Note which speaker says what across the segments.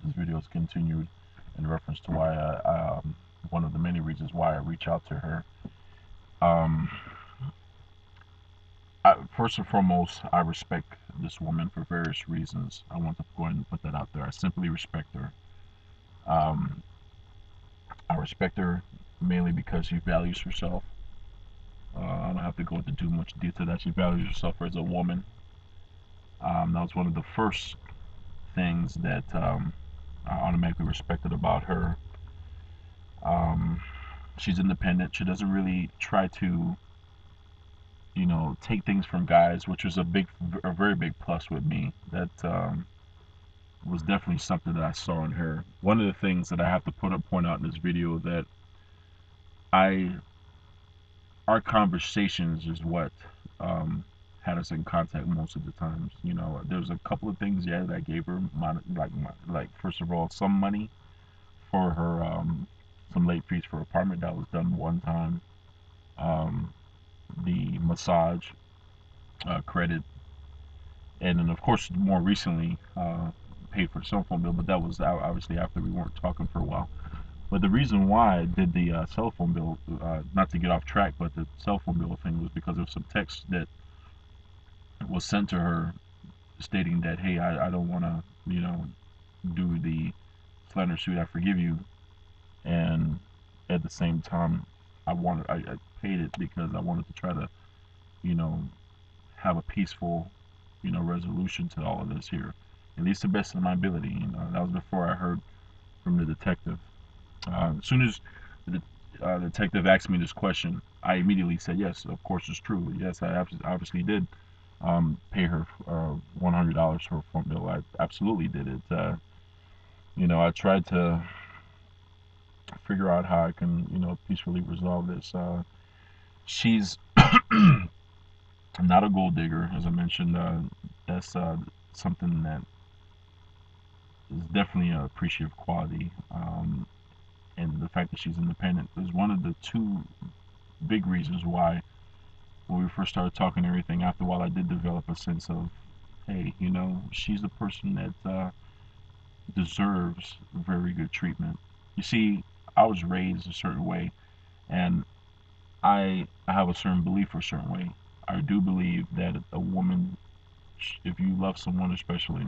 Speaker 1: This video is continued in reference to why one of the many reasons why I reach out to her. Um, First and foremost, I respect this woman for various reasons. I want to go ahead and put that out there. I simply respect her. Um, I respect her mainly because she values herself. I don't have to go into too much detail that she values herself as a woman. That was one of the first things that I automatically respected about her. Um, she's independent. She doesn't really try to, take things from guys, which was a very big plus with me. That was definitely something that I saw in her. One of the things that I have to point out in this video that I our conversations is what um, had us in contact most of the times. There was a couple of things, yeah, that I gave her, like first of all, some money for her, some late fees for her apartment. That was done one time. Um, the massage credit, and then of course more recently paid for the cell phone bill. But that was obviously after we weren't talking for a while. But the reason why I did the cell phone bill, not to get off track, but the cell phone bill thing was because of some text that was sent to her stating that, hey, I don't want to, do the slander suit. I forgive you. And at the same time, I paid it because I wanted to try to, you know, have a peaceful, resolution to all of this here, at least the best of my ability. That was before I heard from the detective. As soon as the detective asked me this question, I immediately said, yes, of course it's true. Yes, I obviously did pay her $100 for a phone bill. I absolutely did it. I tried to figure out how I can, peacefully resolve this. She's not a gold digger, as I mentioned. That's something that is definitely an appreciative quality. And the fact that she's independent is one of the two big reasons why, when we first started talking and everything, after a while, I did develop a sense of, hey, she's the person that deserves very good treatment. You see, I was raised a certain way, and I have a certain belief for a certain way. I do believe that a woman, if you love someone especially,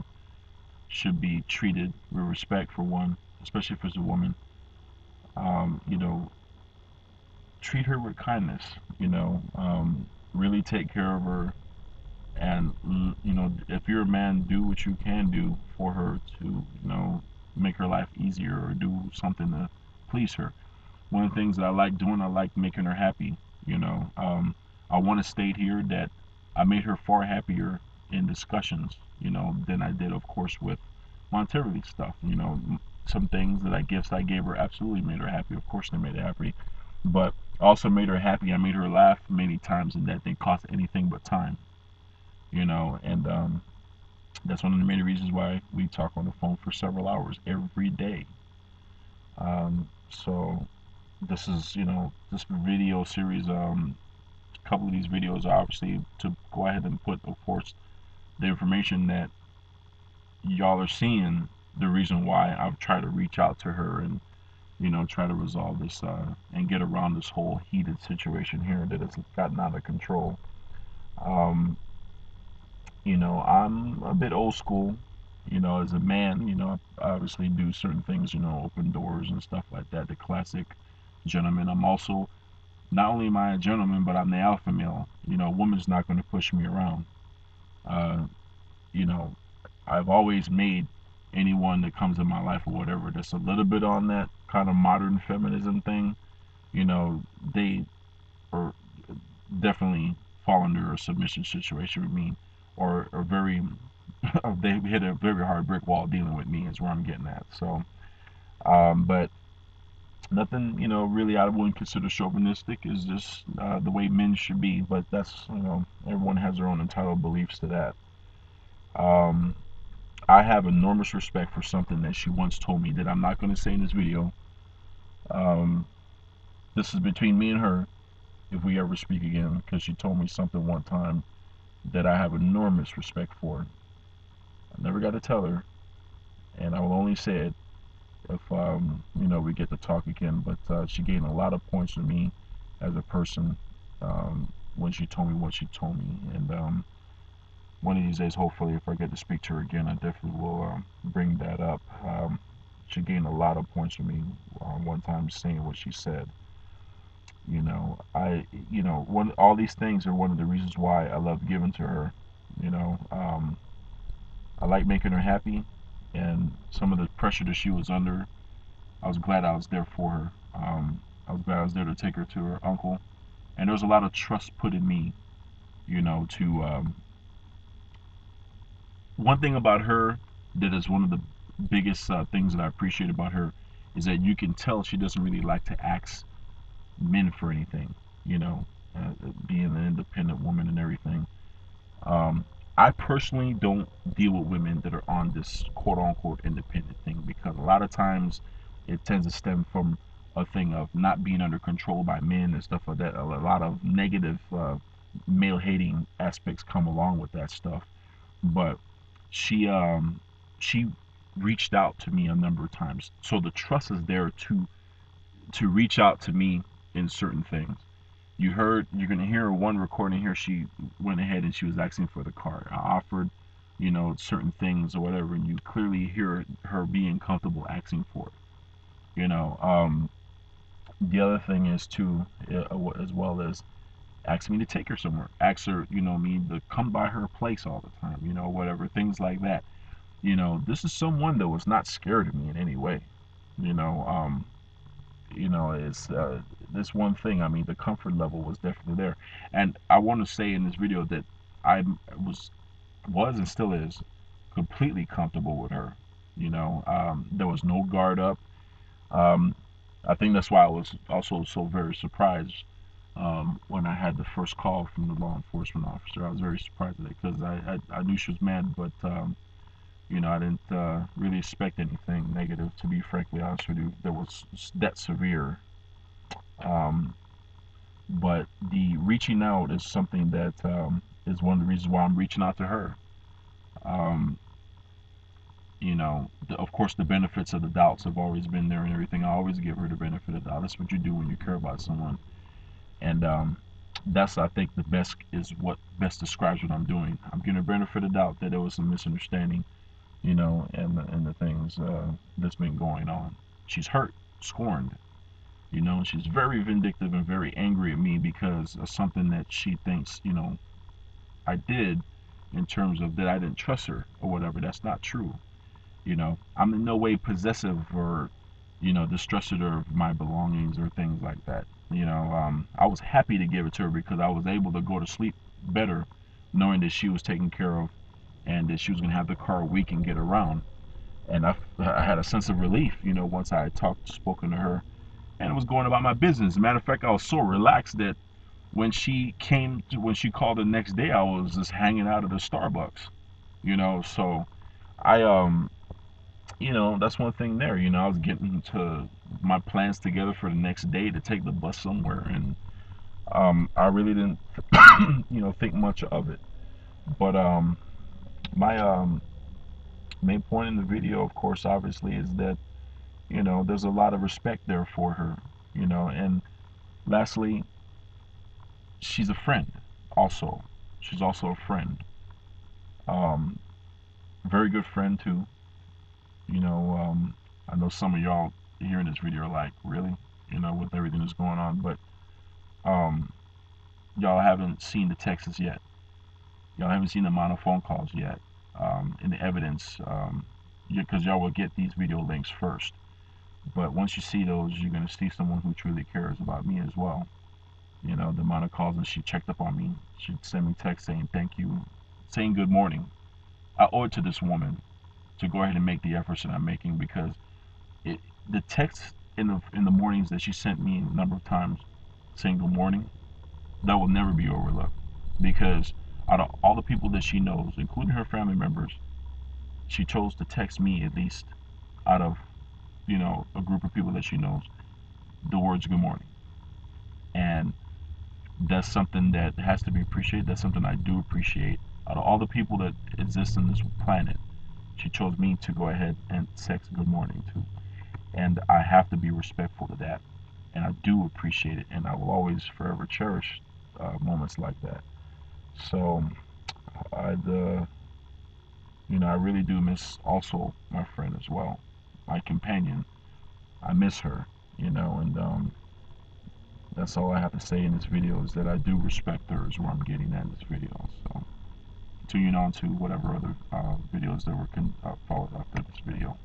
Speaker 1: should be treated with respect for one, especially if it's a woman. Um, you know, Treat her with kindness. Really take care of her, and if you're a man, do what you can do for her to, make her life easier or do something to please her. One of the things that I like doing, I like making her happy. You know, I want to state here that I made her far happier in discussions, than I did, of course, with monetarily stuff. Some things that gifts I gave her absolutely made her happy. Of course, they made her happy, but I also made her happy. I made her laugh many times, and that didn't cost anything but time. And that's one of the many reasons why we talk on the phone for several hours every day. So this is, this video series. A couple of these videos are obviously to go ahead and put, of course, the information that y'all are seeing. The reason why I've tried to reach out to her and, try to resolve this and get around this whole heated situation here that has gotten out of control. Um, I'm a bit old school. As a man, I obviously do certain things, open doors and stuff like that. The classic gentleman. I'm also, not only am I a gentleman, but I'm the alpha male. A woman's not going to push me around. Uh, you know, I've always made anyone that comes in my life or whatever that's a little bit on that kind of modern feminism thing, you know, they are definitely fall under a submission situation with me, or very, they hit a very hard brick wall dealing with me, is where I'm getting at. So, but nothing, really I wouldn't consider chauvinistic. Is just the way men should be. But that's, everyone has their own entitled beliefs to that. Um, I have enormous respect for something that she once told me that I'm not going to say in this video. Um, this is between me and her if we ever speak again, because she told me something one time that I have enormous respect for. I never got to tell her, and I will only definitely say it if we get to talk again. But she gained a lot of points from me as a person when she told me what she told me. And one of these days, hopefully, if I get to speak to her again, I definitely will bring that up. She gained a lot of points from me one time saying what she said. All these things are one of the reasons why I love giving to her. You know, I like making her happy, and some of the pressure that she was under, I was glad I was there for her. I was glad I was there to take her to her uncle, and there was a lot of trust put in me. To one thing about her that is one of the biggest things that I appreciate about her is that you can tell she doesn't really like to ask men for anything. You know, being an independent woman and everything. Um, I personally don't deal with women that are on this quote unquote independent thing because a lot of times it tends to stem from a thing of not being under control by men and stuff like that. A lot of negative male hating aspects come along with that stuff. But she she reached out to me a number of times, so the trust is there to reach out to me in certain things. You're gonna hear one recording here. She went ahead and she was asking for the car. I offered, certain things or whatever, and you clearly hear her being comfortable asking for it. The other thing is too, as well as ask me to take her somewhere. Ask her, me to come by her place all the time. Whatever things like that. This is someone that was not scared of me in any way. You know, um, it's this one thing. I mean, the comfort level was definitely there, and I want to say in this video that I was and still is completely comfortable with her. There was no guard up. Um, I think that's why I was also so very surprised when I had the first call from the law enforcement officer. I was very surprised at it because I knew she was mad, but I didn't really expect anything negative. To be frankly honest with you, that was that severe. Um, but the reaching out is something that is one of the reasons why I'm reaching out to her. Um, of course, the benefits of the doubts have always been there and everything. I always give her the benefit of the doubt. That's what you do when you care about someone, and that's I think the best is what best describes what I'm doing. I'm giving her benefit of doubt that there was some misunderstanding, and the things that's been going on. She's hurt, scorned. She's very vindictive and very angry at me because of something that she thinks, I did in terms of that I didn't trust her or whatever. That's not true. I'm in no way possessive or, distrusted her of my belongings or things like that. I was happy to give it to her because I was able to go to sleep better knowing that she was taken care of and that she was going to have the car a week and get around. And I had a sense of relief, once I had spoken to her and was going about my business. As a matter of fact, I was so relaxed that when she called the next day, I was just hanging out at the Starbucks, so I, that's one thing there, I was getting to my plans together for the next day to take the bus somewhere. And I really didn't, think much of it. But my main point in the video, of course, obviously, is that, there's a lot of respect there for her, and lastly, she's a friend also. She's also a friend. Um, very good friend too. I know some of y'all hearing this video are like, really? With everything that's going on, but um, y'all haven't seen the texts yet. Y'all haven't seen the amount of phone calls yet, and the evidence, because y'all will get these video links first. But once you see those, you're gonna see someone who truly cares about me as well. The amount of calls that she checked up on me. She'd send me text saying thank you, saying good morning. I owe it to this woman to go ahead and make the efforts that I'm making because it, the text in the mornings that she sent me a number of times saying good morning, that will never be overlooked because out of all the people that she knows, including her family members, she chose to text me at least out of a group of people that she knows the words good morning. And that's something that has to be appreciated. That's something I do appreciate. Out of all the people that exist on this planet, She chose me to go ahead and text good morning to. And I have to be respectful to that. And I do appreciate it. And I will always forever cherish moments like that. So, I really do miss also my friend as well, my companion. I miss her, and that's all I have to say in this video is that I do respect her is what I'm getting at in this video. So, continuing on to whatever other videos that were followed after this video.